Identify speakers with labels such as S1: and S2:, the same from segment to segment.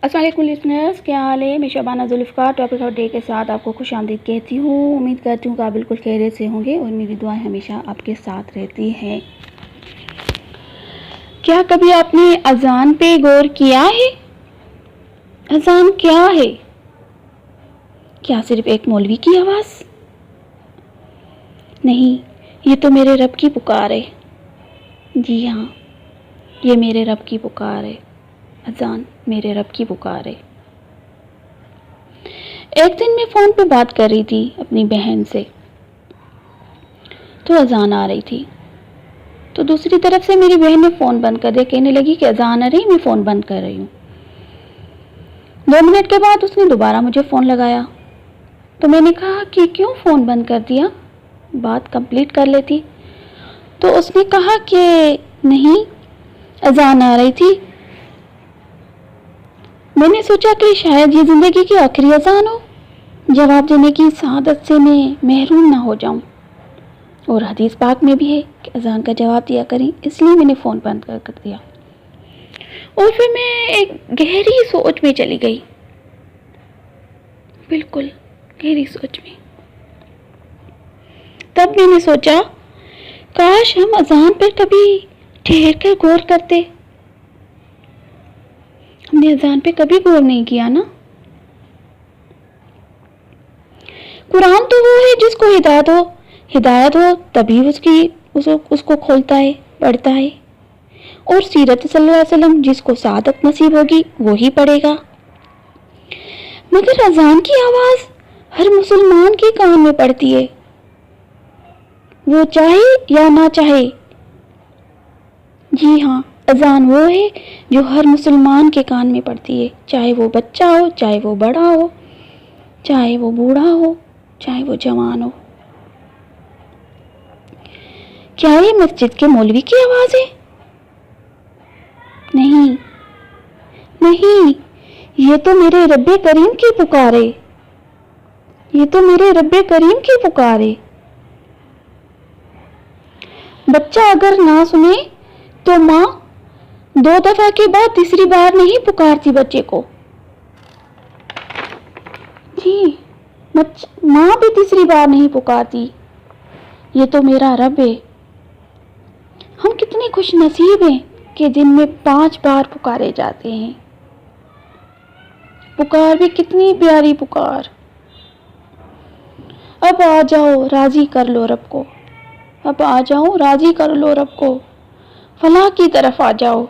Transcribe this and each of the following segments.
S1: अस्सलाम वालेकुम लिसनर्स, क्या हाल है। मैं Shabana Zulfiqar topic of day के साथ आपको खुश आमदीद कहती हूँ। उम्मीद करती हूँ कि आप बिल्कुल खैरियत से होंगे और मेरी दुआएं हमेशा आपके साथ रहती हैं। क्या कभी आपने अजान पे गौर किया है? अजान क्या है? क्या सिर्फ एक मौलवी की आवाज़? नहीं, ये तो मेरे रब की पुकार है। जी हाँ, ये मेरे रब की पुकार है। अजान मेरे रब की पुकार है। एक दिन मैं फ़ोन पे बात कर रही थी अपनी बहन से, तो अजान आ रही थी। तो दूसरी तरफ से मेरी बहन ने फ़ोन बंद कर दिया, कहने लगी कि अजान आ रही, मैं फ़ोन बंद कर रही हूँ। 2 मिनट के बाद उसने दोबारा मुझे फ़ोन लगाया, तो मैंने कहा कि क्यों फ़ोन बंद कर दिया, बात कंप्लीट कर लेती। तो उसने कहा कि नहीं, अजान आ रही थी। मैंने सोचा कि शायद ये ज़िंदगी की आखिरी अजान हो, जवाब देने की सआदत से मैं महरूम ना हो जाऊं। और हदीस पाक में भी है कि अजान का जवाब दिया करें, इसलिए मैंने फ़ोन बंद कर दिया। और फिर मैं एक गहरी सोच में चली गई, बिल्कुल गहरी सोच में। तब मैंने सोचा, काश हम अजान पर कभी ठहर कर गौर करते। हमने अजान पे कभी गौर नहीं किया ना। कुरान तो वो है जिसको हिदायत हो तभी उसको खोलता है, पढ़ता है। और सीरत सल्लल्लाहु अलैहि वसल्लम जिसको सआदत नसीब होगी वो ही पढ़ेगा। मगर अजान की आवाज़ हर मुसलमान के कान में पड़ती है, वो चाहे या ना चाहे। जी हाँ, अजान वो है जो हर मुसलमान के कान में पड़ती है, चाहे वो बच्चा हो, चाहे वो बड़ा हो, चाहे वो बूढ़ा हो, चाहे वो जवान हो। क्या ये मस्जिद के मौलवी की आवाज़ है? नहीं नहीं, ये तो मेरे रब्बे करीम की पुकार है। ये तो मेरे रब्बे करीम की पुकार है। बच्चा अगर ना सुने तो माँ 2 दफा के बाद तीसरी बार नहीं पुकारती बच्चे को। जी, माँ भी तीसरी बार नहीं पुकारती। ये तो मेरा रब है। हम कितने खुश नसीब हैं कि दिन में 5 बार पुकारे जाते हैं। पुकार भी कितनी प्यारी पुकार। अब आ जाओ, राजी कर लो रब को। अब आ जाओ, राजी कर लो रब को। फलाह की तरफ आ जाओ,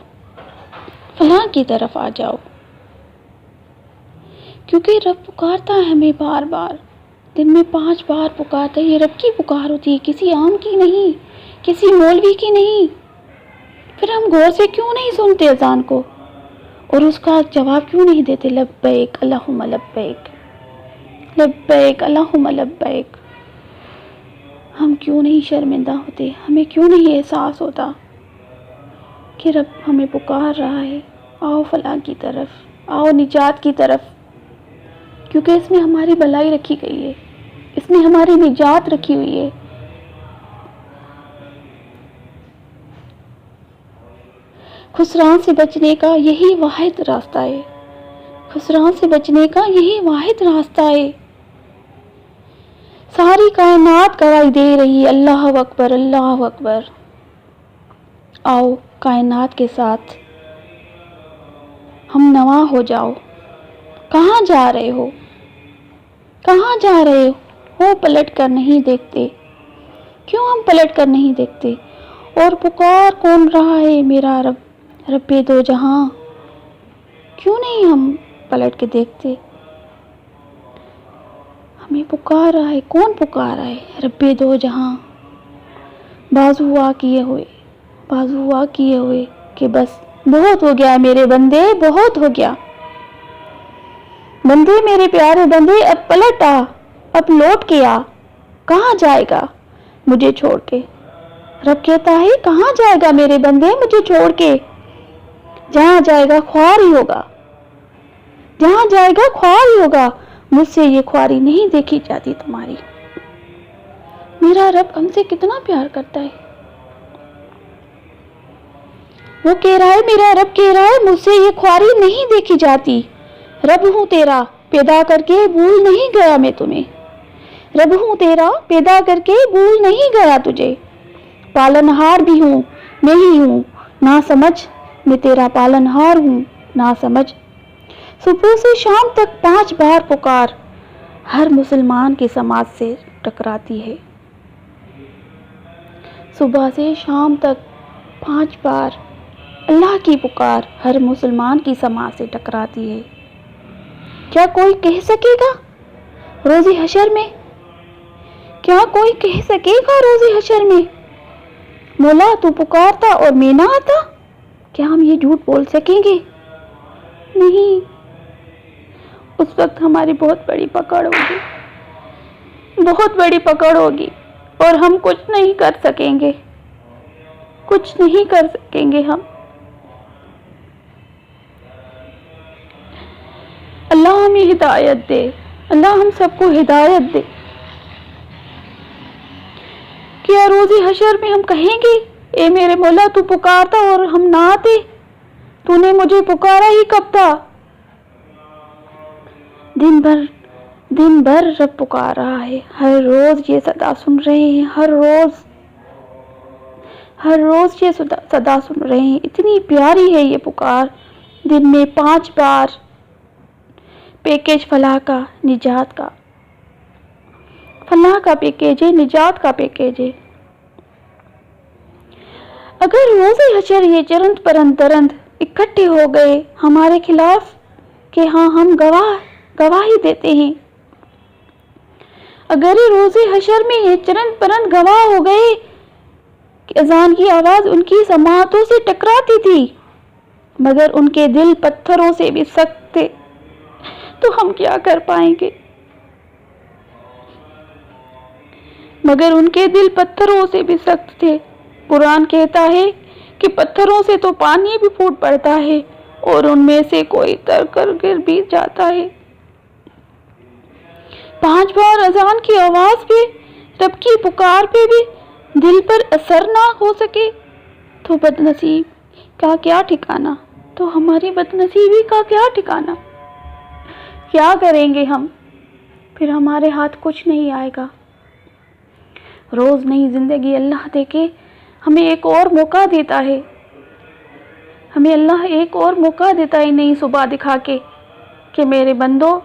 S1: फलाह की तरफ आ जाओ। क्योंकि रब पुकारता है हमें बार बार, दिन में 5 बार पुकारता है। ये रब की पुकार होती है, किसी आम की नहीं, किसी मौलवी की नहीं। फिर हम गौर से क्यों नहीं सुनते अजान को और उसका जवाब क्यों नहीं देते? लब्बैक अल्लाहुम्मा लब्बैक, लब्बैक अल्लाहुम्मा लब्बैक। हम क्यों नहीं शर्मिंदा होते? हमें क्यों नहीं एहसास होता कि रब हमें पुकार रहा है, आओ फलाह की तरफ, आओ निजात की तरफ। क्योंकि इसमें हमारी भलाई रखी गई है, इसमें हमारी निजात रखी हुई है। खुसरान से बचने का यही वाहिद रास्ता है। खुसरान से बचने का यही वाहिद रास्ता है। सारी कायनात गवाही दे रही है, अल्लाह अकबर, अल्लाह अकबर। आओ कायनात के साथ हम नवा हो जाओ। कहाँ जा रहे हो? कहाँ जा रहे हो? पलट कर नहीं देखते। क्यों हम पलट कर नहीं देखते? और पुकार कौन रहा है? मेरा रब, रब्बे दो जहां। क्यों नहीं हम पलट के देखते? हमें पुकार रहा है। कौन पुकार रहा है? रब्बे दो जहां। बाजू आ किए हुए, बाजू आ किए हुए कि बस बहुत हो गया मेरे बंदे, बहुत हो गया बंदे, मेरे प्यारे बंदे, अब पलट आ, अब लौट के आ। कहाँ जाएगा मुझे छोड़ के? रब कहता है, कहाँ जाएगा मेरे बंदे मुझे छोड़ के? जहाँ जाएगा ख्वार ही होगा, जहाँ जाएगा ख्वार ही होगा। मुझसे ये ख्वारी नहीं देखी जाती तुम्हारी। मेरा रब हमसे कितना प्यार करता है। वो कह रहा है, मेरा रब कह रहा है, मुझसे ये ख्वारी नहीं देखी जाती। رب ہوں تیرا پیدا کر کے بھول نہیں گیا میں تمہیں، رب ہوں تیرا پیدا کر کے بھول نہیں گیا تجھے، پالنہار بھی ہوں میں ہی ہوں نہ سمجھ، میں تیرا پالنہار ہوں نہ سمجھ۔ صبح سے شام تک 5 بار پکار ہر مسلمان کی سماعت سے ٹکراتی ہے، صبح سے شام تک 5 بار اللہ کی پکار ہر مسلمان کی سماعت سے ٹکراتی ہے۔ کیا کوئی کہہ سکے گا روز حشر میں، کیا کوئی کہہ سکے گا روز حشر میں، مولا تو پکارتا اور میں نہ آتا؟ کیا ہم یہ جھوٹ بول سکیں گے؟ نہیں، اس وقت ہماری بہت بڑی پکڑ ہوگی، بہت بڑی پکڑ ہوگی، اور ہم کچھ نہیں کر سکیں گے، کچھ نہیں کر سکیں گے ہم۔ اللہ ہمیں ہدایت دے، اللہ ہم سب کو ہدایت دے۔ کیا روز حشر میں ہم کہیں گے اے میرے مولا تو پکارتا اور ہم نہ آتے، تو نے مجھے پکارا ہی کب تھا؟ دن بھر رب پکار رہا ہے، ہر روز یہ صدا سن رہے ہیں، ہر روز یہ صدا سن رہے ہیں، اتنی پیاری ہے یہ پکار، دن میں 5 بار، پیکیج فلاح کا نجات کا، فلاح کا پیکیج ہے، نجات کا پیکیج ہے۔ اگر روز حشر یہ چرند پرند درند اکٹھے ہو گئے ہمارے خلاف کہ ہاں ہم گواہی دیتے ہیں، اگر روز حشر میں یہ چرند پرند گواہ ہو گئے کہ اذان کی آواز ان کی سماعتوں سے ٹکراتی تھی مگر ان کے دل پتھروں سے بھی سخت تھے، تو ہم کیا کر پائیں گے؟ مگر ان کے دل پتھروں سے بھی سخت تھے۔ قرآن کہتا ہے کہ پتھروں سے تو پانی بھی پھوٹ پڑتا ہے اور ان میں سے کوئی تر کر گر بھی جاتا ہے۔ 5 بار اذان کی آواز پہ، رب کی پکار پہ بھی دل پر اثر نہ ہو سکے تو بد نصیب کا کیا ٹھکانہ، تو ہماری بد نصیبی کا کیا ٹھکانہ؟ کیا کریں گے ہم؟ پھر ہمارے ہاتھ کچھ نہیں آئے گا۔ روز نئی زندگی اللہ دے کے ہمیں ایک اور موقع دیتا ہے، ہمیں اللہ ایک اور موقع دیتا ہے نئی صبح دکھا کے کہ میرے بندو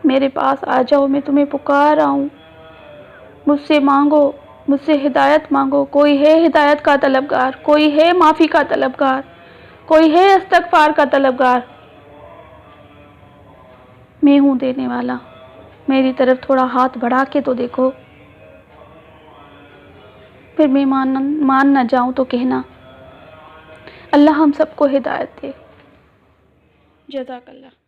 S1: میرے پاس آ جاؤ، میں تمہیں پکار رہا ہوں، مجھ سے مانگو، مجھ سے ہدایت مانگو۔ کوئی ہے ہدایت کا طلبگار، کوئی ہے معافی کا طلبگار، کوئی ہے استغفار کا طلبگار، میں ہوں دینے والا، میری طرف تھوڑا ہاتھ بڑھا کے تو دیکھو، پھر میں مان نہ جاؤں تو کہنا۔ اللہ ہم سب کو ہدایت دے۔ جزاک اللہ۔